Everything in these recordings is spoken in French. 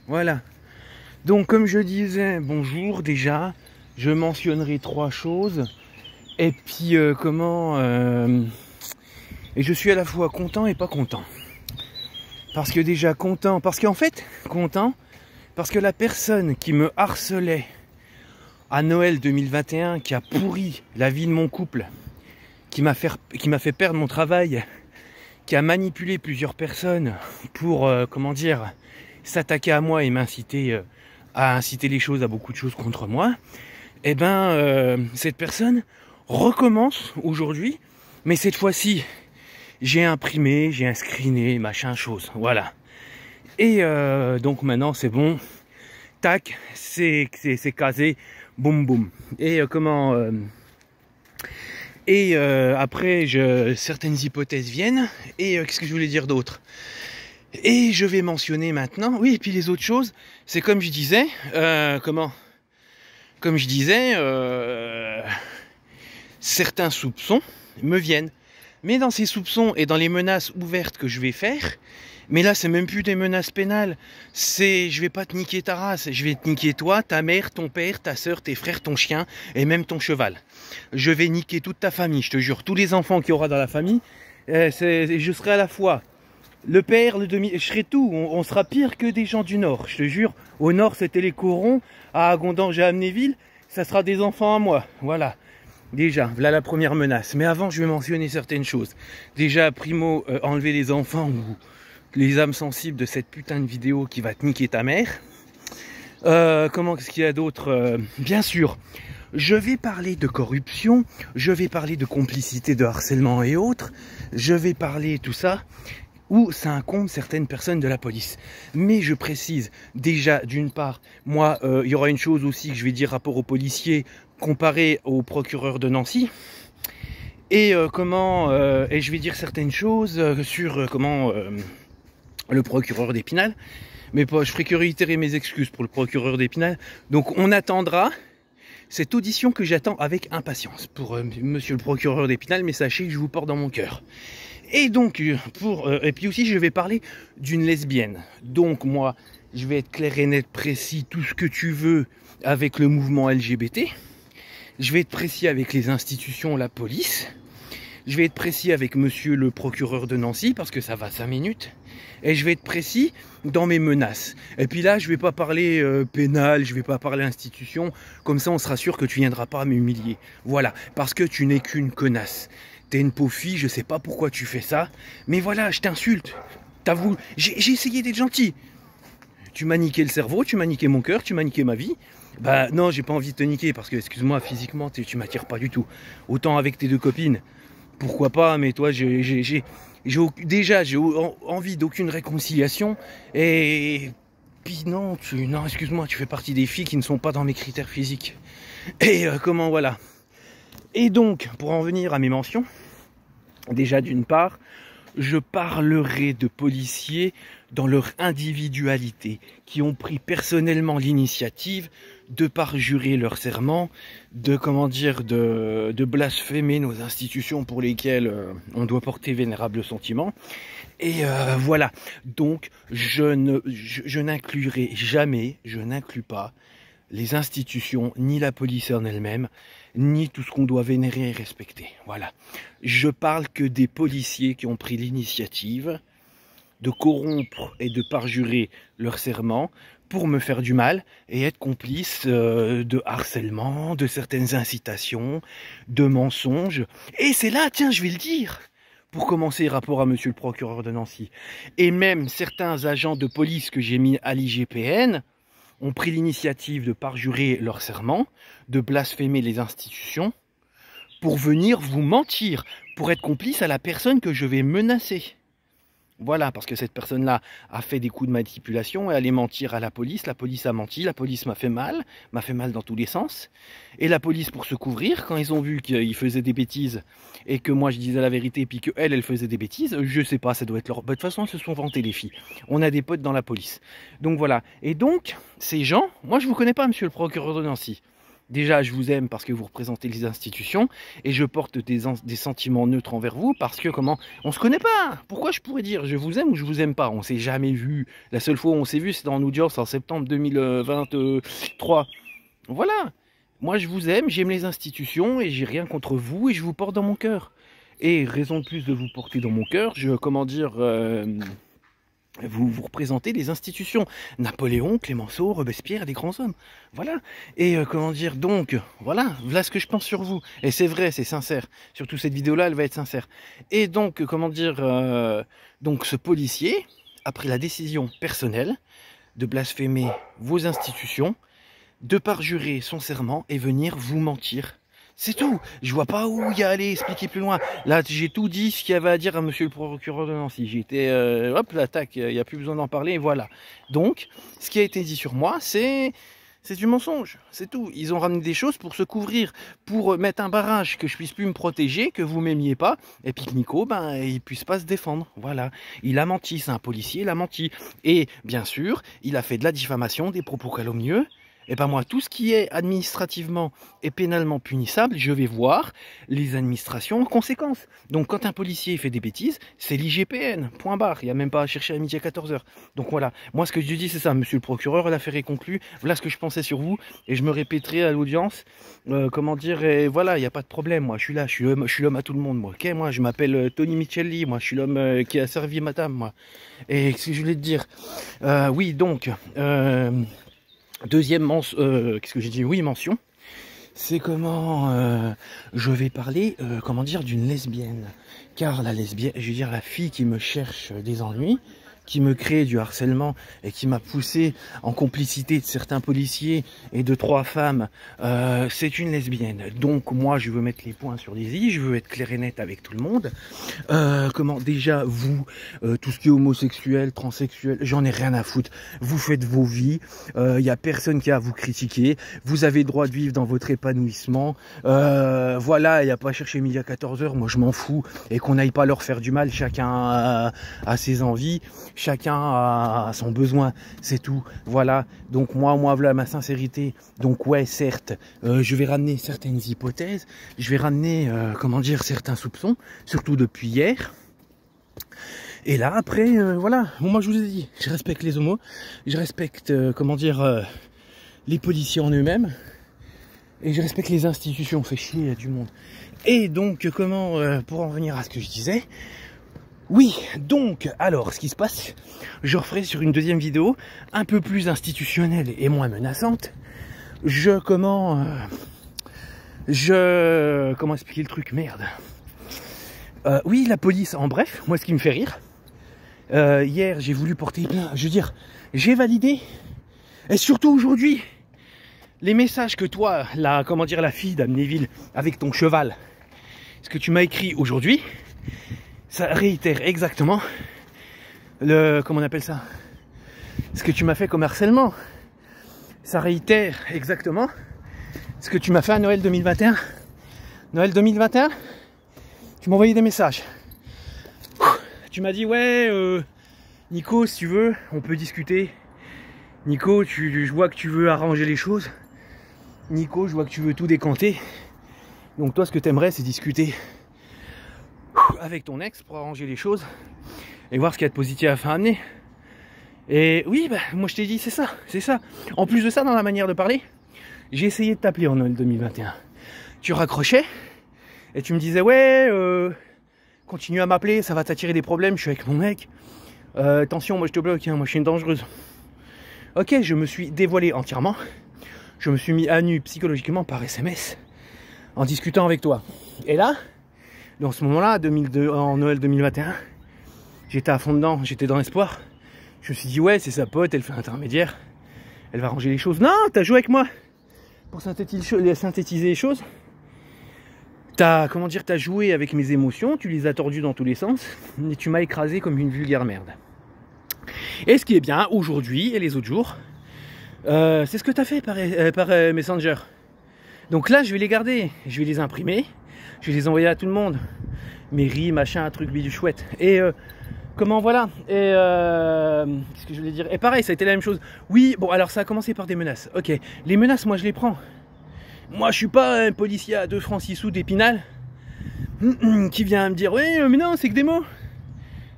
Voilà. Donc comme je disais, bonjour déjà, je mentionnerai 3 choses. Et puis et je suis à la fois content et pas content. Parce que déjà content, parce qu'en fait, content, parce que la personne qui me harcelait à Noël 2021, qui a pourri la vie de mon couple, qui m'a fait perdre mon travail, qui a manipulé plusieurs personnes pour, s'attaquer à moi et m'inciter à inciter les choses à beaucoup de choses contre moi, et cette personne recommence aujourd'hui, mais cette fois-ci, j'ai imprimé, j'ai screené, machin chose, voilà. Et donc maintenant c'est bon, tac, c'est casé, boum boum. Et après, certaines hypothèses viennent. Et qu'est-ce que je voulais dire d'autre? Et je vais mentionner maintenant. Oui, et puis les autres choses, c'est comme je disais. Comme je disais, certains soupçons me viennent. Mais dans ces soupçons et dans les menaces ouvertes que je vais faire, mais là c'est même plus des menaces pénales, c'est je vais pas te niquer ta race, je vais te niquer toi, ta mère, ton père, ta soeur, tes frères, ton chien et même ton cheval. Je vais niquer toute ta famille, je te jure, tous les enfants qu'il y aura dans la famille, je serai à la fois le père, le demi, je serai tout, on sera pire que des gens du Nord, je te jure. Au Nord c'était les corons, à Agondange et à Amnéville, ça sera des enfants à moi, voilà. Déjà, voilà la première menace. Mais avant, je vais mentionner certaines choses. Déjà, primo, enlever les enfants ou les âmes sensibles de cette putain de vidéo qui va te niquer ta mère. Qu'est-ce qu'il y a d'autre? Bien sûr, je vais parler de corruption, je vais parler de complicité, de harcèlement et autres. Je vais parler tout ça où ça incombe certaines personnes de la police. Mais je précise, déjà, d'une part, moi, il y aura une chose aussi que je vais dire rapport aux policiers comparé au procureur de Nancy. Et et je vais dire certaines choses sur le procureur d'Épinal. Mais je ferai que réitérer mes excuses pour le procureur d'Épinal. Donc on attendra cette audition que j'attends avec impatience pour monsieur le procureur d'Épinal, mais sachez que je vous porte dans mon cœur. Et donc, et puis aussi, je vais parler d'une lesbienne. Donc, moi, je vais être clair et net, précis, tout ce que tu veux avec le mouvement LGBT. Je vais être précis avec les institutions, la police. Je vais être précis avec monsieur le procureur de Nancy, parce que ça va 5 minutes. Et je vais être précis dans mes menaces. Et puis là, je vais pas parler pénal, je vais pas parler institution. Comme ça, on sera sûr que tu viendras pas m'humilier. Voilà, parce que tu n'es qu'une connasse. T'es une pauvre fille, je sais pas pourquoi tu fais ça. Mais voilà, je t'insulte. J'ai essayé d'être gentil. Tu m'as niqué le cerveau, tu m'as niqué mon cœur, tu m'as niqué ma vie. Bah non, j'ai pas envie de te niquer parce que, excuse-moi, physiquement, tu m'attires pas du tout. Autant avec tes 2 copines, pourquoi pas, mais toi, j'ai envie d'aucune réconciliation. Et puis non, excuse-moi, tu fais partie des filles qui ne sont pas dans mes critères physiques. Et voilà. Et donc, pour en venir à mes mentions, déjà d'une part, je parlerai de policiers dans leur individualité, qui ont pris personnellement l'initiative de parjurer leur serment, de blasphémer nos institutions pour lesquelles on doit porter vénérable sentiment. Et voilà, donc je n'inclurai jamais, je n'inclus pas les institutions, ni la police en elle-même, ni tout ce qu'on doit vénérer et respecter. Voilà. Je parle que des policiers qui ont pris l'initiative de corrompre et de parjurer leur serment pour me faire du mal et être complice de harcèlement, de certaines incitations, de mensonges. Et c'est là, tiens, je vais le dire, pour commencer, rapport à monsieur le procureur de Nancy. Et même certains agents de police que j'ai mis à l'IGPN ont pris l'initiative de parjurer leur serment, de blasphémer les institutions, pour venir vous mentir, pour être complice à la personne que je vais menacer. Voilà, parce que cette personne-là a fait des coups de manipulation et allait mentir à la police a menti, la police m'a fait mal dans tous les sens. Et la police, pour se couvrir, quand ils ont vu qu'il faisait des bêtises et que moi je disais la vérité, puis qu'elle faisait des bêtises, je sais pas, ça doit être leur... De toute façon, elles se sont vantées les filles. On a des potes dans la police. Donc voilà. Et donc, ces gens, moi je vous connais pas, monsieur le procureur de Nancy. Déjà, je vous aime parce que vous représentez les institutions et je porte des sentiments neutres envers vous parce que comment on se connaît pas. Pourquoi je pourrais dire je vous aime ou je vous aime pas? On s'est jamais vu. La seule fois où on s'est vu, c'est dans l'audience en septembre 2023. Voilà. Moi, je vous aime, j'aime les institutions et j'ai rien contre vous et je vous porte dans mon cœur. Et raison de plus de vous porter dans mon cœur, comment dire, vous représentez les institutions. Napoléon, Clémenceau, Robespierre, des grands hommes. Voilà. Et comment dire, donc, voilà ce que je pense sur vous. Et c'est vrai, c'est sincère. Surtout cette vidéo-là, elle va être sincère. Et donc, comment dire, donc ce policier a pris la décision personnelle de blasphémer vos institutions, de parjurer son serment et venir vous mentir. C'est tout. Je vois pas où il y a à aller expliquer plus loin. Là, j'ai tout dit ce qu'il y avait à dire à monsieur le procureur de Nancy. J'étais, hop, l'attaque, il n'y a plus besoin d'en parler, voilà. Donc, ce qui a été dit sur moi, c'est du mensonge, c'est tout. Ils ont ramené des choses pour se couvrir, pour mettre un barrage, que je puisse plus me protéger, que vous m'aimiez pas, et puis que Nico, ben, il puisse pas se défendre. Voilà. Il a menti, c'est un policier, il a menti. Et, bien sûr, il a fait de la diffamation, des propos calomnieux. Et ben moi, tout ce qui est administrativement et pénalement punissable, je vais voir les administrations en conséquence. Donc quand un policier fait des bêtises, c'est l'IGPN, point barre. Il n'y a même pas à chercher à midi à 14h. Donc voilà, moi ce que je dis c'est ça, monsieur le procureur, l'affaire est conclue. Voilà ce que je pensais sur vous et je me répéterai à l'audience, comment dire, et voilà, il n'y a pas de problème, moi je suis là, je suis l'homme à tout le monde, moi. Ok, moi je m'appelle Tony Michelli, moi je suis l'homme qui a servi madame, moi. Et ce que je voulais te dire, oui donc... deuxième mention, qu'est-ce que j'ai dit? Oui, mention. C'est comment je vais parler, comment dire, d'une lesbienne. Car la lesbienne, je veux dire la fille qui me cherche des ennuis, qui me crée du harcèlement et qui m'a poussé en complicité de certains policiers et de 3 femmes, c'est une lesbienne. Donc moi je veux mettre les points sur les i, je veux être clair et net avec tout le monde. Comment déjà vous, tout ce qui est homosexuel, transsexuel, j'en ai rien à foutre. Vous faites vos vies, il n'y a personne qui a à vous critiquer, vous avez le droit de vivre dans votre épanouissement. Voilà, il n'y a pas à chercher midi à 14h, moi je m'en fous. Et qu'on n'aille pas leur faire du mal, chacun a ses envies. Chacun a son besoin, c'est tout. Voilà, donc moi voilà ma sincérité. Donc ouais, certes, je vais ramener certaines hypothèses, je vais ramener, comment dire, certains soupçons, surtout depuis hier. Et là, après, voilà, bon, moi je vous ai dit, je respecte les homos, je respecte, comment dire, les policiers en eux-mêmes, et je respecte les institutions, on fait chier du monde. Et donc, comment, pour en revenir à ce que je disais, oui, donc, alors, ce qui se passe, je referai sur une deuxième vidéo, un peu plus institutionnelle et moins menaçante. Comment expliquer le truc, merde. Oui, la police, en bref, moi ce qui me fait rire, hier j'ai voulu porter plainte, je veux dire, j'ai validé, et surtout aujourd'hui, les messages que toi, la fille d'Amnéville, avec ton cheval, ce que tu m'as écrit aujourd'hui, ça réitère exactement comment on appelle ça, ce que tu m'as fait comme harcèlement. Ça réitère exactement ce que tu m'as fait à Noël 2021. Noël 2021, tu m'as envoyé des messages. Tu m'as dit ouais, Nico, si tu veux, on peut discuter. Nico, je vois que tu veux arranger les choses. Nico, je vois que tu veux tout décanter. Donc toi, ce que tu aimerais, c'est discuter avec ton ex pour arranger les choses et voir ce qu'il y a de positif à faire amener. Et oui, bah, moi je t'ai dit, c'est ça, c'est ça. En plus de ça, dans la manière de parler, j'ai essayé de t'appeler en Noël 2021. Tu raccrochais et tu me disais, ouais, continue à m'appeler, ça va t'attirer des problèmes, je suis avec mon mec. Attention, moi je te bloque, hein, moi je suis une dangereuse. Ok, je me suis dévoilé entièrement. Je me suis mis à nu psychologiquement par SMS en discutant avec toi. Et là, dans ce moment-là, en Noël 2021, j'étais à fond dedans, j'étais dans l'espoir. Je me suis dit, ouais, c'est sa pote, elle fait intermédiaire, elle va ranger les choses. Non, t'as joué avec moi pour synthétiser les choses. T'as joué avec mes émotions, tu les as tordues dans tous les sens, et tu m'as écrasé comme une vulgaire merde. Et ce qui est bien, aujourd'hui et les autres jours, c'est ce que t'as fait par Messenger. Donc là, je vais les garder, je vais les imprimer, je vais les envoyer à tout le monde. Mairie, machin, truc, bidule chouette. Et comment, voilà. Et qu'est-ce que je voulais dire? Et pareil, ça a été la même chose. Oui, bon, alors ça a commencé par des menaces. Ok, les menaces, moi, je les prends. Moi, je suis pas un policier à 2 francs 6 sous d'Épinal qui vient me dire, oui, mais non, c'est que des mots.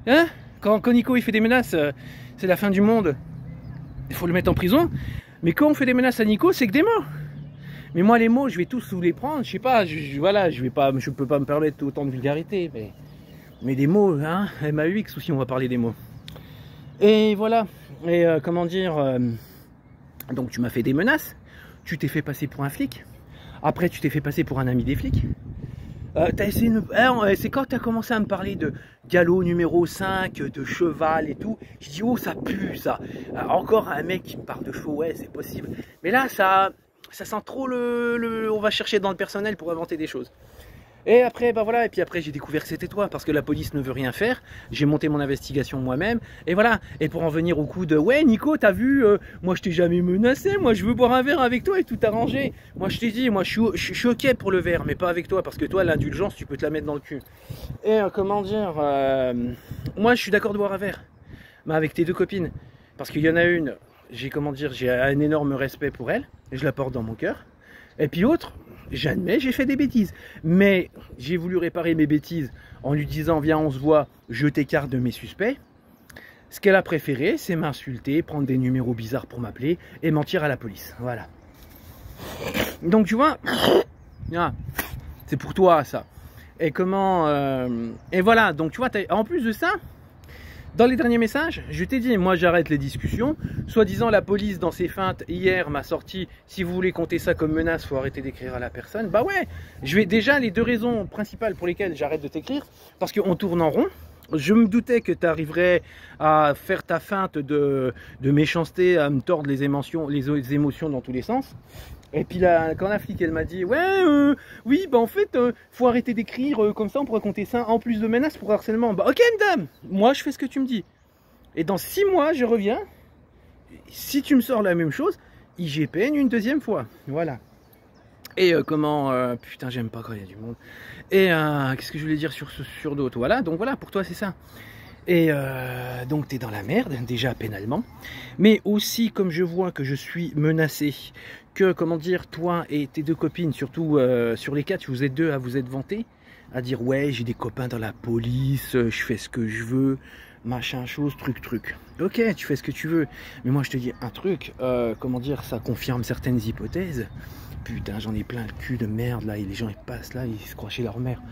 Hein, quand Nico il fait des menaces, c'est la fin du monde. Il faut le mettre en prison. Mais quand on fait des menaces à Nico, c'est que des mots. Mais moi, les mots, je vais tous vous les prendre. Je sais pas, voilà, je peux pas me permettre autant de vulgarité. Mais des mots, hein, MAUX aussi, on va parler des mots. Et voilà. Et comment dire, donc tu m'as fait des menaces. Tu t'es fait passer pour un flic. Après, tu t'es fait passer pour un ami des flics. T'as essayé de... c'est quand t'as commencé à me parler de galop numéro 5, de cheval et tout. Je dis, oh, ça pue, ça. Encore un mec qui me parle de chevaux, ouais, c'est possible. Mais là, ça sent trop on va chercher dans le personnel pour inventer des choses. Et après, bah voilà, et puis après j'ai découvert que c'était toi, parce que la police ne veut rien faire. J'ai monté mon investigation moi-même, et voilà. Et pour en venir au coup de, ouais Nico, t'as vu, moi je t'ai jamais menacé, moi je veux boire un verre avec toi et tout arranger. Moi je t'ai dit, moi je suis ok pour le verre, mais pas avec toi, parce que toi l'indulgence, tu peux te la mettre dans le cul. Et comment dire, moi je suis d'accord de boire un verre, mais avec tes 2 copines, parce qu'il y en a une, j'ai un énorme respect pour elle, et je la porte dans mon cœur. Et puis autre, j'admets, j'ai fait des bêtises. Mais j'ai voulu réparer mes bêtises en lui disant, viens, on se voit, je t'écarte de mes suspects. Ce qu'elle a préféré, c'est m'insulter, prendre des numéros bizarres pour m'appeler et mentir à la police. Voilà. Donc tu vois, c'est pour toi ça. Et comment... et voilà, donc tu vois, en plus de ça... Dans les derniers messages, je t'ai dit, moi j'arrête les discussions. Soi-disant, la police, dans ses feintes, hier m'a sorti, si vous voulez compter ça comme menace, faut arrêter d'écrire à la personne. Bah ouais, je vais déjà, les 2 raisons principales pour lesquelles j'arrête de t'écrire, parce qu'on tourne en rond. Je me doutais que tu arriverais à faire ta feinte de méchanceté, à me tordre les émotions dans tous les sens. Et puis là, quand la flic elle m'a dit, ouais, oui, bah en fait, faut arrêter d'écrire comme ça, on pourrait compter ça en plus de menaces pour harcèlement. Bah ok, madame, moi je fais ce que tu me dis. Et dans 6 mois, je reviens. Si tu me sors la même chose, IGPN une 2e fois. Voilà. Et putain, j'aime pas quand il y a du monde. Et qu'est-ce que je voulais dire sur d'autres? Voilà, donc voilà, pour toi c'est ça. Et donc t'es dans la merde, déjà pénalement. Mais aussi, comme je vois que je suis menacé, que, comment dire, toi et tes 2 copines, surtout sur les 4, vous êtes 2 à vous être vantés, à dire, ouais, j'ai des copains dans la police, je fais ce que je veux, machin, chose, truc. Ok, tu fais ce que tu veux. Mais moi, je te dis un truc, comment dire, ça confirme certaines hypothèses. Putain, j'en ai plein le cul de merde, là, et les gens, ils passent, là, ils se croient chez leur mère.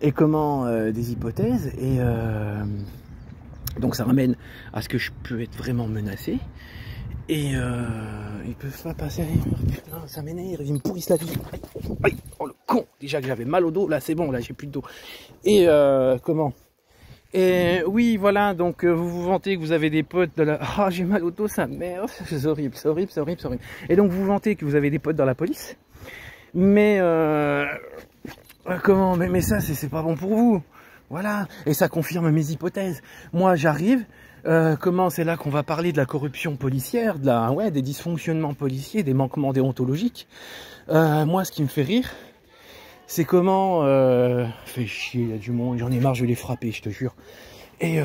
Et des hypothèses, et... donc ça ramène à ce que je peux être vraiment menacé. Et ils peuvent pas passer. Putain, ça m'énerve, ils me pourrissent la vie. Aïe, oh le con. Déjà que j'avais mal au dos, là c'est bon, là j'ai plus de dos. Et Et oui, voilà, donc vous vous vantez que vous avez des potes de la... Ah, j'ai mal au dos, ça merde, c'est horrible, c'est horrible, c'est horrible, c'est horrible. Et donc vous vous vantez que vous avez des potes dans la police. Mais mais ça, c'est pas bon pour vous. Voilà, et ça confirme mes hypothèses. Moi, j'arrive, c'est là qu'on va parler de la corruption policière, des dysfonctionnements policiers, des manquements déontologiques. Moi, ce qui me fait rire, c'est fait chier, il y a du monde, j'en ai marre, je vais les frapper, je te jure. Et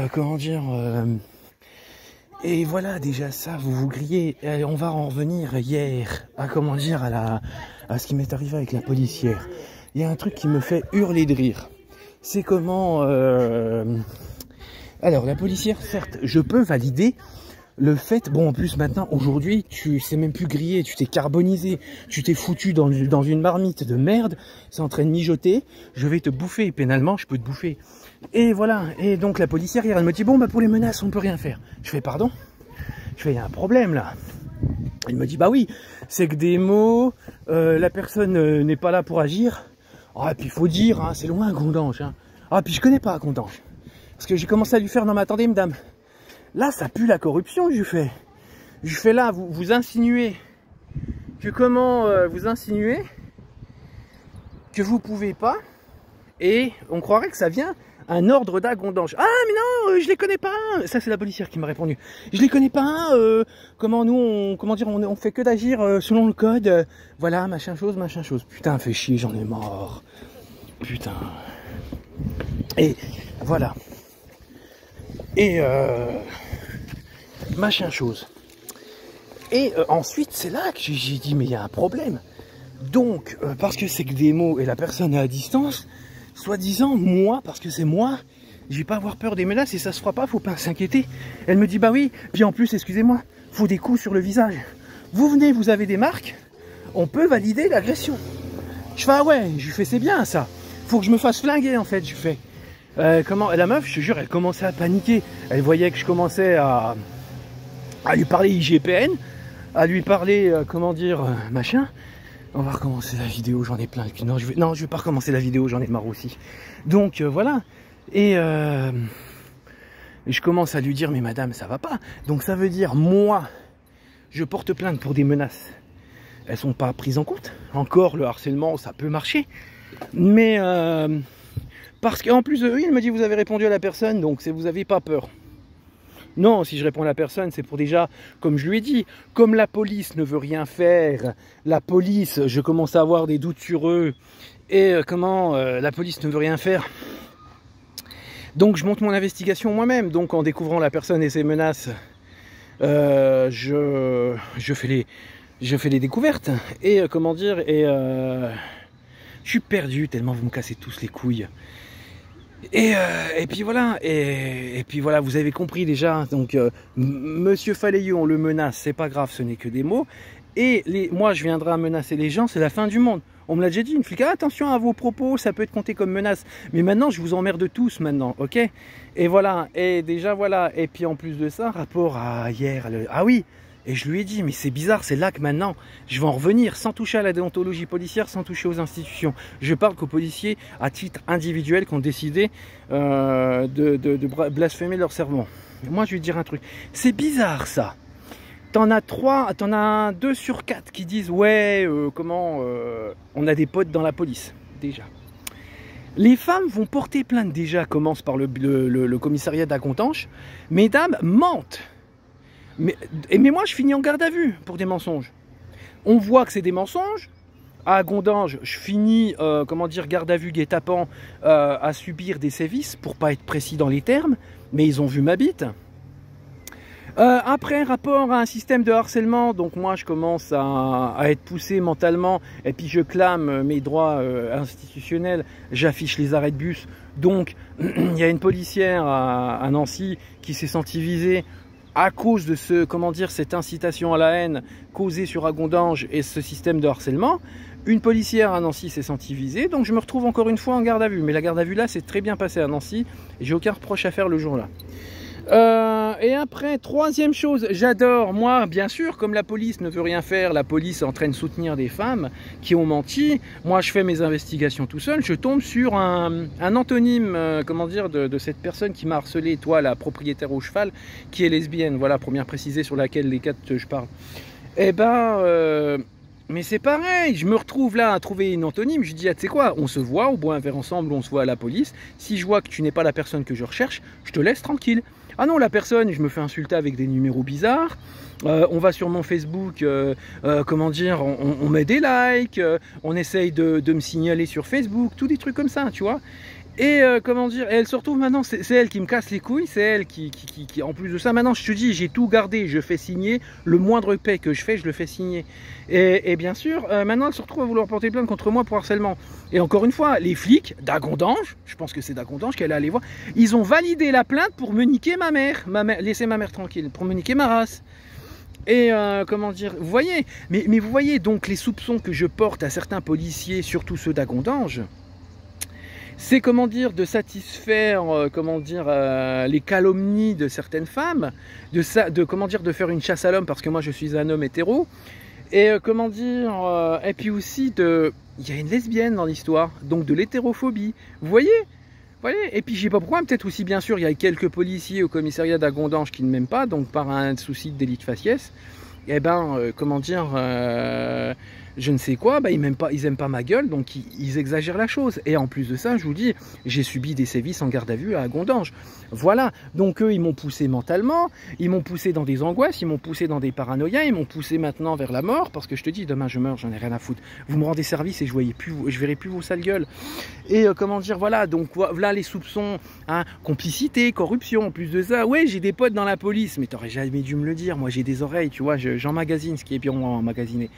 et voilà, déjà ça, vous vous grillez. Et on va en revenir hier à à ce qui m'est arrivé avec la policière. Il y a un truc qui me fait hurler de rire. C'est alors la policière, certes, je peux valider le fait, bon en plus maintenant, aujourd'hui, tu sais même plus griller, tu t'es carbonisé, tu t'es foutu dans une marmite de merde, c'est en train de mijoter, je vais te bouffer, pénalement je peux te bouffer. Et voilà, et donc la policière hier, elle me dit, bon bah pour les menaces on peut rien faire. Je fais pardon? Je fais, il y a un problème là. Elle me dit, bah oui, c'est que des mots, la personne n'est pas là pour agir. Ah, et puis il faut dire, hein, c'est loin Gondange. Hein. Ah, puis je connais pas Gondange. Parce que j'ai commencé à lui faire, non mais attendez madame, là ça pue la corruption, je lui fais. Je lui fais là, vous insinuez que vous insinuez que vous pouvez pas, et on croirait que ça vient un ordre d'Agondange. Ah mais non, je les connais pas. Ça c'est la policière qui m'a répondu. Je les connais pas. On fait que d'agir selon le code. Voilà, machin chose. Putain, fait chier, j'en ai marre. Putain. Et voilà. Et machin chose. Et ensuite c'est là que j'ai dit mais il y a un problème. Donc, parce que c'est que des mots et la personne est à distance, soi-disant, moi, parce que c'est moi, je vais pas avoir peur des menaces et ça se fera pas, faut pas s'inquiéter. Elle me dit, bah oui, puis en plus, excusez-moi, faut des coups sur le visage. Vous venez, vous avez des marques, on peut valider l'agression. Je fais, ah ouais, je lui fais, c'est bien ça. Faut que je me fasse flinguer en fait, je fais. Comment, la meuf, je te jure, elle commençait à paniquer. Elle voyait que je commençais à lui parler IGPN, à lui parler, comment dire, machin. On va recommencer la vidéo, j'en ai plein. Non, je vais pas recommencer la vidéo, j'en ai marre aussi. Donc voilà. Et je commence à lui dire, mais madame, ça va pas. Donc ça veut dire, moi, je porte plainte pour des menaces. Elles sont pas prises en compte. Encore, le harcèlement, ça peut marcher. Mais parce qu'en plus, oui, il me dit, vous avez répondu à la personne, donc vous n'avez pas peur. Non, si je réponds à la personne, c'est pour déjà, comme je lui ai dit, comme la police ne veut rien faire, la police, je commence à avoir des doutes sur eux, et la police ne veut rien faire. Donc je monte mon investigation moi-même, donc en découvrant la personne et ses menaces, je fais les découvertes, et je suis perdu tellement vous me cassez tous les couilles. Et puis voilà, et puis voilà, vous avez compris déjà. Donc Monsieur Faléu, on le menace, c'est pas grave, ce n'est que des mots. Et moi, je viendrai à menacer les gens, c'est la fin du monde. On me l'a déjà dit, une flic, attention à vos propos, ça peut être compté comme menace. Mais maintenant, je vous emmerde tous maintenant, ok? Et voilà, et déjà voilà. Et puis en plus de ça, rapport à hier, ah oui. Et je lui ai dit, mais c'est bizarre, c'est là que maintenant, je vais en revenir, sans toucher à la déontologie policière, sans toucher aux institutions. Je parle qu'aux policiers, à titre individuel, qui ont décidé de blasphémer leur serment. Moi, je vais te dire un truc. C'est bizarre, ça. T'en as 2 sur 4 qui disent, ouais, on a des potes dans la police, déjà. Les femmes vont porter plainte, déjà, commence par le commissariat d'Agontanche. Mesdames mentent. Mais moi, je finis en garde à vue pour des mensonges. On voit que c'est des mensonges. À Gondange, je finis, garde à vue guet-apens à subir des sévices, pour pas être précis dans les termes, mais ils ont vu ma bite. Après, rapport à un système de harcèlement, donc moi, je commence à être poussé mentalement, et puis je clame mes droits institutionnels, j'affiche les arrêts de bus. Donc, il y a une policière à Nancy qui s'est sentie visée à cause de cette incitation à la haine causée sur Agondange et ce système de harcèlement. Une policière à Nancy s'est sentie visée, donc je me retrouve encore une fois en garde à vue. Mais la garde à vue là, c'est très bien passé à Nancy, et j'ai aucun reproche à faire le jour-là. Et après, troisième chose, j'adore, moi, bien sûr, comme la police ne veut rien faire, la police est en train de soutenir des femmes qui ont menti. Moi, je fais mes investigations tout seul, je tombe sur un antonyme, de cette personne qui m'a harcelé, toi, la propriétaire au cheval, qui est lesbienne. Voilà, première précisée sur laquelle les 4 je parle. Eh ben, mais c'est pareil, je me retrouve là à trouver une antonyme, je dis, ah, tu sais quoi, on se voit, on boit un verre ensemble, on se voit à la police. Si je vois que tu n'es pas la personne que je recherche, je te laisse tranquille. Ah non, la personne, je me fais insulter avec des numéros bizarres. On va sur mon Facebook, on met des likes, on essaye de me signaler sur Facebook, tous des trucs comme ça, tu vois. Et elle se retrouve maintenant, c'est elle qui me casse les couilles, c'est elle qui, en plus de ça, maintenant je te dis, j'ai tout gardé, je fais signer, le moindre paie que je fais, je le fais signer. Et bien sûr, maintenant elle se retrouve à vouloir porter plainte contre moi pour harcèlement. Et encore une fois, les flics d'Agondange, je pense que c'est d'Agondange qu'elle est allée voir, ils ont validé la plainte pour me niquer ma mère, laisser ma mère tranquille, pour me niquer ma race. Et vous voyez, mais vous voyez donc les soupçons que je porte à certains policiers, surtout ceux d'Agondange, c'est de satisfaire les calomnies de certaines femmes, de faire une chasse à l'homme parce que moi je suis un homme hétéro, et et puis aussi il y a une lesbienne dans l'histoire, donc de l'hétérophobie, vous voyez. Et puis je sais pas pourquoi, peut-être aussi bien sûr il y a quelques policiers au commissariat d'Agondange qui ne m'aiment pas, donc par un souci de délit de faciès, et je ne sais quoi, ils aiment pas ma gueule, donc ils exagèrent la chose. Et en plus de ça, je vous dis, j'ai subi des sévices en garde à vue à Agondange. Voilà, donc eux, ils m'ont poussé mentalement, ils m'ont poussé dans des angoisses, ils m'ont poussé dans des paranoïas, ils m'ont poussé maintenant vers la mort, parce que je te dis, demain je meurs, j'en ai rien à foutre. Vous me rendez service et je verrai plus vos sales gueules. Et voilà, donc voilà les soupçons, hein, complicité, corruption, en plus de ça. Ouais, j'ai des potes dans la police, mais t'aurais jamais dû me le dire, moi j'ai des oreilles, tu vois, j'emmagasine ce qui est bien emmagasiné.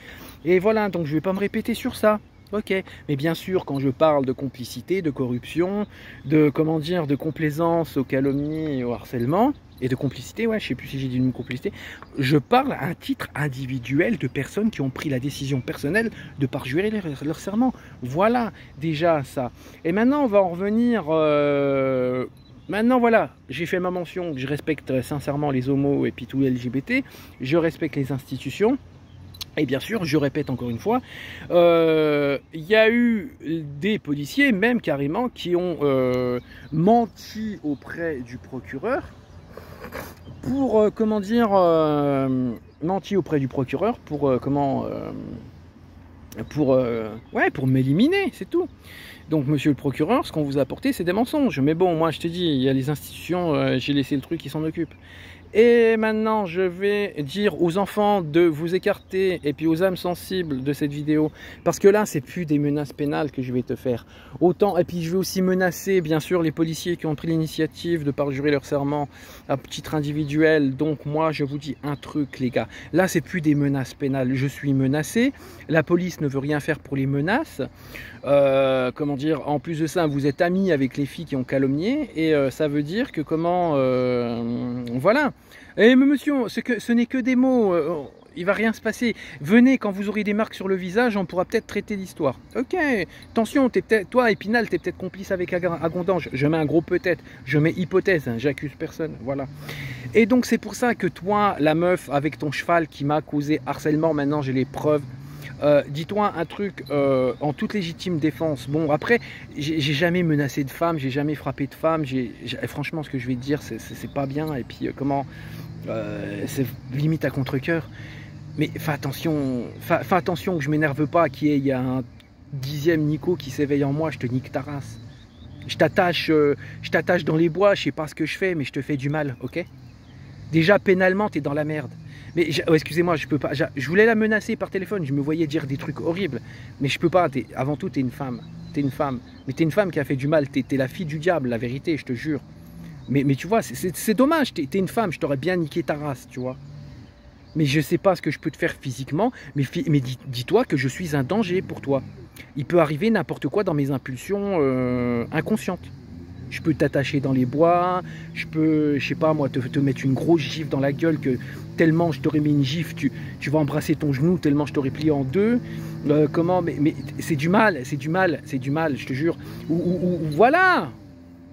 Et voilà. voilà, donc je vais pas me répéter sur ça. Ok, mais bien sûr, quand je parle de complicité, de corruption, de, comment dire, de complaisance aux calomnies et au harcèlement, et de complicité, ouais, je sais plus si j'ai dit une complicité, je parle à un titre individuel de personnes qui ont pris la décision personnelle de parjurer leur serment. Voilà, déjà ça. Et maintenant, on va en revenir... Maintenant, voilà, j'ai fait ma mention, que je respecte sincèrement les homos et puis tout LGBT, je respecte les institutions. Et bien sûr, je répète encore une fois, il y a eu des policiers, même carrément, qui ont menti auprès du procureur pour, comment dire, menti auprès du procureur pour, ouais, pour m'éliminer, c'est tout. Donc, monsieur le procureur, ce qu'on vous a apporté, c'est des mensonges. Mais bon, moi, je te dis, il y a les institutions, j'ai laissé le truc qui s'en occupe. Et maintenant, je vais dire aux enfants de vous écarter et puis aux âmes sensibles de cette vidéo. Parce que là, c'est plus des menaces pénales que je vais te faire. Autant, et puis je vais aussi menacer, bien sûr, les policiers qui ont pris l'initiative de parjurer leur serment à titre individuel. Donc moi, je vous dis un truc, les gars. Là, c'est plus des menaces pénales. Je suis menacé. La police ne veut rien faire pour les menaces. Comment dire, en plus de ça, vous êtes amis avec les filles qui ont calomnié. Et ça veut dire que comment... voilà. Et monsieur, ce n'est que des mots, il va rien se passer. Venez, quand vous aurez des marques sur le visage, on pourra peut-être traiter l'histoire. Ok, attention, toi, Épinal, t'es peut-être complice avec Agondange. Je mets un gros peut-être, je mets hypothèse, hein, j'accuse personne, voilà. Et donc c'est pour ça que toi, la meuf avec ton cheval qui m'a causé harcèlement, maintenant j'ai les preuves. Dis-toi un truc en toute légitime défense. Bon, après, j'ai jamais menacé de femme, j'ai jamais frappé de femme. Franchement, ce que je vais te dire, c'est pas bien. Et puis, c'est limite à contre-cœur. Mais fais attention que je m'énerve pas, qu'il y a un 10e Nico qui s'éveille en moi, je te nique ta race. Je t'attache dans les bois, je sais pas ce que je fais, mais je te fais du mal, ok? Déjà, pénalement, t'es dans la merde. Mais excusez-moi, je peux pas. Je voulais la menacer par téléphone, je me voyais dire des trucs horribles. Mais je peux pas. Avant tout, t'es une femme. T'es une femme. Mais t'es une femme qui a fait du mal. T'es la fille du diable, la vérité, je te jure. Mais tu vois, c'est dommage. T'es une femme, je t'aurais bien niqué ta race, tu vois. Mais je sais pas ce que je peux te faire physiquement. Mais dis-toi que je suis un danger pour toi. Il peut arriver n'importe quoi dans mes impulsions inconscientes. Je peux t'attacher dans les bois, je peux, je sais pas moi, te mettre une grosse gifle dans la gueule que tellement je t'aurais mis une gifle, tu vas embrasser ton genou tellement je t'aurais plié en deux. Comment, mais c'est du mal, je te jure. Ou voilà,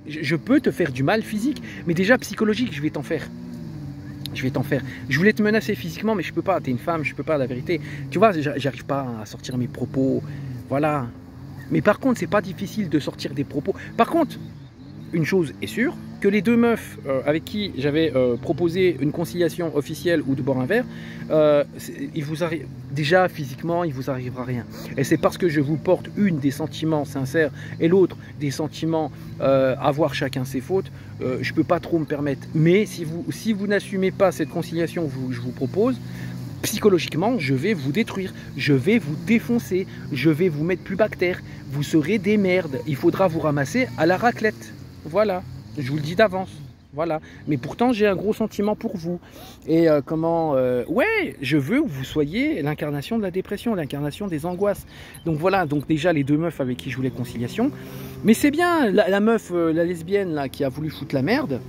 je peux te faire du mal physique, mais déjà psychologique, je vais t'en faire. Je voulais te menacer physiquement, mais je peux pas. T'es une femme, je peux pas, la vérité. Tu vois, j'arrive pas à sortir mes propos. Voilà. Mais par contre, c'est pas difficile de sortir des propos. Par contre, une chose est sûre, que les deux meufs avec qui j'avais proposé une conciliation officielle ou de boire un verre, il vous arrive, déjà physiquement, il vous arrivera rien. Et c'est parce que je vous porte une des sentiments sincères et l'autre des sentiments avoir chacun ses fautes, je peux pas trop me permettre. Mais si vous n'assumez pas cette conciliation que je vous propose, psychologiquement, je vais vous détruire, je vais vous défoncer, je vais vous mettre plus bactère, vous serez des merdes, il faudra vous ramasser à la raclette. Voilà, je vous le dis d'avance. Voilà, mais pourtant j'ai un gros sentiment pour vous. Et ouais, je veux que vous soyez l'incarnation de la dépression, l'incarnation des angoisses. Donc voilà, donc déjà les deux meufs avec qui je voulais conciliation. Mais c'est bien, la meuf, la lesbienne là, qui a voulu foutre la merde,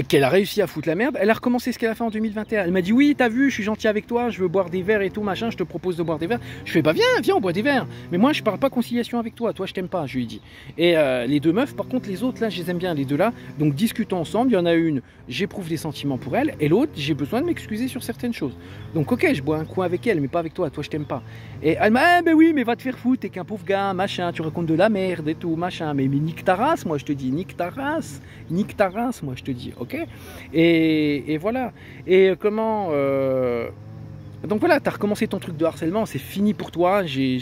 qu'elle a réussi à foutre la merde, elle a recommencé ce qu'elle a fait en 2021. Elle m'a dit oui, t'as vu, je suis gentil avec toi, je veux boire des verres et tout, machin, je te propose de boire des verres. Je fais bah viens, on boit des verres. Mais moi je parle pas conciliation avec toi je t'aime pas, je lui ai dit. Et les deux meufs, par contre les autres là, je les aime bien, les deux là. Donc discutons ensemble, il y en a une, j'éprouve des sentiments pour elle, et l'autre, j'ai besoin de m'excuser sur certaines choses. Donc ok, je bois un coup avec elle, mais pas avec toi je t'aime pas. Et elle m'a dit, ben oui, mais va te faire foutre, t'es qu'un pauvre gars, machin, tu racontes de la merde et tout, machin. Mais nique ta race, moi je te dis, nique ta race, moi je te dis, ok. Et voilà. Et comment... Donc voilà, tu as recommencé ton truc de harcèlement, c'est fini pour toi, j'ai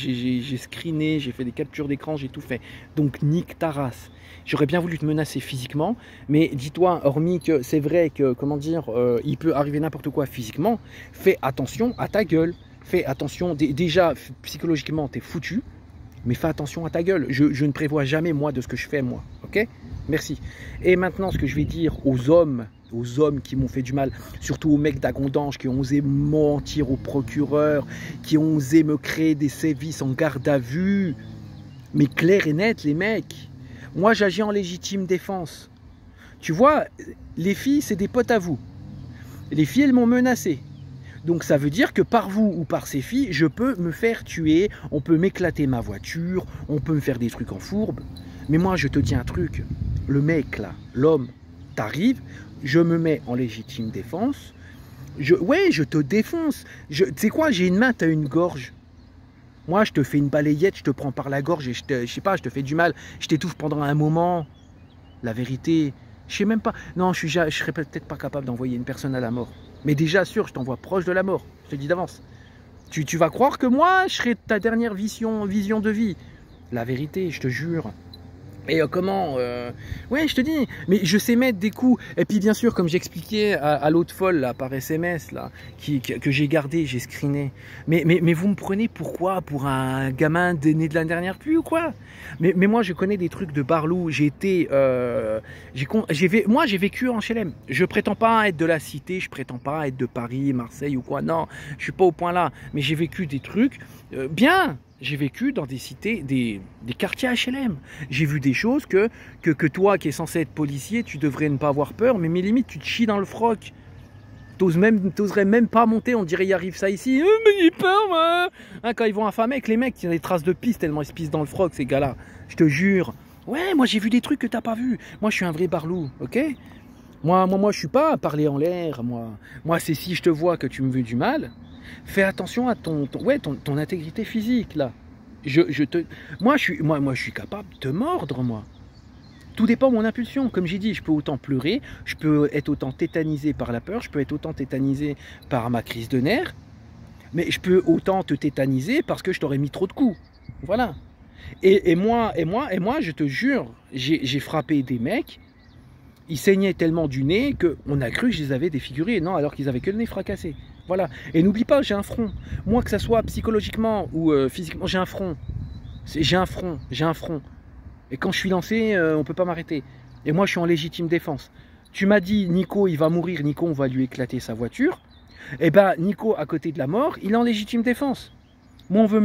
screené, j'ai fait des captures d'écran, j'ai tout fait. Donc nique ta race. J'aurais bien voulu te menacer physiquement, mais dis-toi, hormis que c'est vrai que, comment dire, il peut arriver n'importe quoi physiquement, fais attention à ta gueule. Fais attention, déjà psychologiquement t'es foutu, mais fais attention à ta gueule. Je ne prévois jamais moi de ce que je fais moi, ok? Merci. Et maintenant ce que je vais dire aux hommes aux hommes qui m'ont fait du mal, surtout aux mecs d'Agondange qui ont osé mentir au procureur, qui ont osé me créer des sévices en garde à vue. Mais clair et net, les mecs. Moi, j'agis en légitime défense. Tu vois, les filles, c'est des potes à vous. Les filles, elles m'ont menacé. Donc ça veut dire que par vous ou par ces filles, je peux me faire tuer, on peut m'éclater ma voiture, on peut me faire des trucs en fourbe. Mais moi, je te dis un truc. Le mec, là, l'homme, t'arrives, je me mets en légitime défense. Ouais, je te défonce. Tu sais quoi, j'ai une main, t'as une gorge. Moi, je te fais une balayette, je te prends par la gorge et je sais pas, je te fais du mal. Je t'étouffe pendant un moment. La vérité, je sais même pas. Non, je serais peut-être pas capable d'envoyer une personne à la mort. Mais déjà, sûr, je t'envoie proche de la mort. Je te dis d'avance. Tu vas croire que moi, je serai ta dernière vision de vie. La vérité, je te jure. Et comment ouais, je te dis, mais je sais mettre des coups. Et puis bien sûr, comme j'expliquais à l'autre folle là, par SMS là, que j'ai gardé, j'ai screené. Mais vous me prenez pourquoi? Pour un gamin né de l'année dernière pluie ou quoi? Mais moi je connais des trucs de Barlou. Moi j'ai vécu en HLM. Je prétends pas être de la cité, je prétends pas être de Paris, Marseille ou quoi. Non, je suis pas au point là. Mais j'ai vécu des trucs bien. J'ai vécu dans des cités, des quartiers HLM. J'ai vu des choses que toi qui es censé être policier, tu devrais ne pas avoir peur, mais limite tu te chies dans le froc. T'oserais même pas monter, on dirait il arrive ça ici. Mais j'ai peur moi hein, quand ils vont affamer avec les mecs, il y a des traces de piste tellement ils se pissent dans le froc ces gars-là. Je te jure. Ouais, moi j'ai vu des trucs que t'as pas vu. Moi je suis un vrai barlou, ok? Moi je suis pas à parler en l'air, moi c'est si je te vois que tu me veux du mal. Fais attention à ton intégrité physique là. Moi je suis capable de te mordre moi. Tout dépend de mon impulsion. Comme j'ai dit, je peux autant pleurer, je peux être autant tétanisé par la peur, je peux être autant tétanisé par ma crise de nerfs, mais je peux autant te tétaniser parce que je t'aurais mis trop de coups. Voilà. Et moi, je te jure, j'ai frappé des mecs. Ils saignaient tellement du nez qu'on a cru que je les avais défigurés. Non, alors qu'ils avaient que le nez fracassé. Voilà. Et n'oublie pas, j'ai un front. Moi, que ça soit psychologiquement ou physiquement, j'ai un front. J'ai un front. Et quand je suis lancé, on ne peut pas m'arrêter. Et moi, je suis en légitime défense. Tu m'as dit, Nico, il va mourir. Nico, on va lui éclater sa voiture. Eh bien, Nico, à côté de la mort, il est en légitime défense. Moi, on veut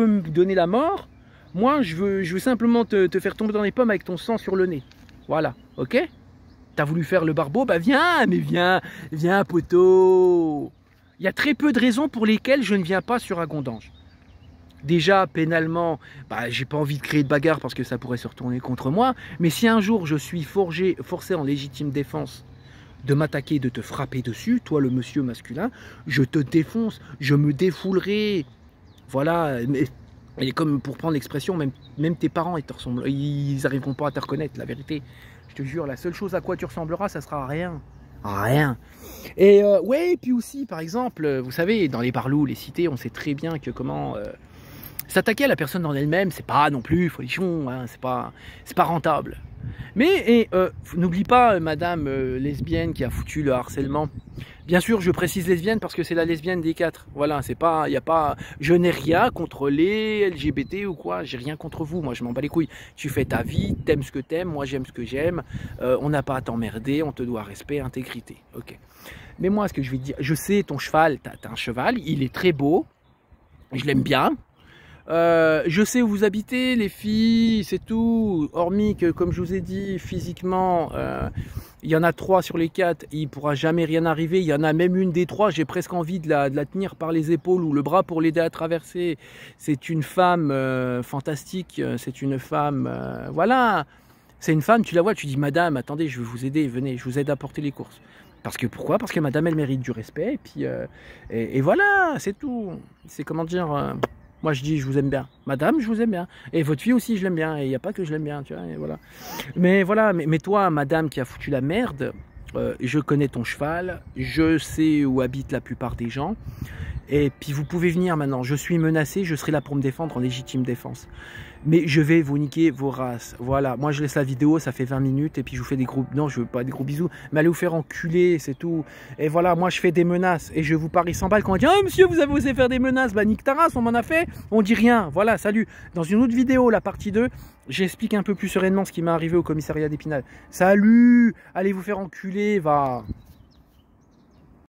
me donner la mort. Moi, je veux simplement te faire tomber dans les pommes avec ton sang sur le nez. Voilà. OK? T'as voulu faire le barbeau, bah viens, poteau. Il y a très peu de raisons pour lesquelles je ne viens pas sur Agondange. Déjà, pénalement, bah, j'ai pas envie de créer de bagarre parce que ça pourrait se retourner contre moi. Mais si un jour je suis forcé en légitime défense de m'attaquer, de te frapper dessus, toi le monsieur masculin, je te défonce, je me défoulerai. Voilà, et comme pour prendre l'expression, même tes parents, ils n'arriveront pas à te reconnaître, la vérité. Je te jure, la seule chose à quoi tu ressembleras, ça sera à rien. À rien. Et ouais, et puis aussi, par exemple, vous savez, dans les barlous, les cités, on sait très bien que comment s'attaquer à la personne en elle-même, c'est pas non plus folichon, hein, c'est pas rentable. Mais n'oublie pas, madame lesbienne qui a foutu le harcèlement. Bien sûr, je précise lesbienne parce que c'est la lesbienne des quatre. Voilà, c'est pas, y a pas, je n'ai rien contre les LGBT ou quoi. J'ai rien contre vous. Moi, je m'en bats les couilles. Tu fais ta vie, t'aimes ce que t'aimes. Moi, j'aime ce que j'aime. On n'a pas à t'emmerder. On te doit respect, intégrité. Ok. Mais moi, ce que je vais te dire, je sais, ton cheval, t'as un cheval. Il est très beau. Je l'aime bien. Je sais où vous habitez, les filles, c'est tout. Hormis que, comme je vous ai dit, physiquement, il y en a 3 sur les 4, il ne pourra jamais rien arriver. Il y en a même une des 3, j'ai presque envie de la tenir par les épaules ou le bras pour l'aider à traverser. C'est une femme fantastique, c'est une femme, voilà. C'est une femme, tu la vois, tu dis, madame, attendez, je vais vous aider, venez, je vous aide à porter les courses. Parce que pourquoi? Parce que madame, elle mérite du respect, et puis, et voilà, c'est tout. C'est comment dire... Moi je dis je vous aime bien, madame je vous aime bien, et votre fille aussi je l'aime bien, et il n'y a pas que je l'aime bien, tu vois, et voilà. Mais voilà, mais toi madame qui a foutu la merde, je connais ton cheval, je sais où habitent la plupart des gens, et puis vous pouvez venir maintenant, je suis menacé, je serai là pour me défendre en légitime défense. mais je vais vous niquer vos races. Voilà, moi je laisse la vidéo, ça fait 20 minutes, et puis je vous fais des gros... Non, je veux pas des gros bisous, mais allez vous faire enculer, c'est tout. Et voilà, moi je fais des menaces, et je vous parie 100 balles quand on dit « Oh monsieur, vous avez osé faire des menaces !» Bah nique ta race, on m'en a fait, on dit rien. Voilà, salut. Dans une autre vidéo, la partie 2, j'explique un peu plus sereinement ce qui m'est arrivé au commissariat d'Épinal. Salut, allez vous faire enculer, va.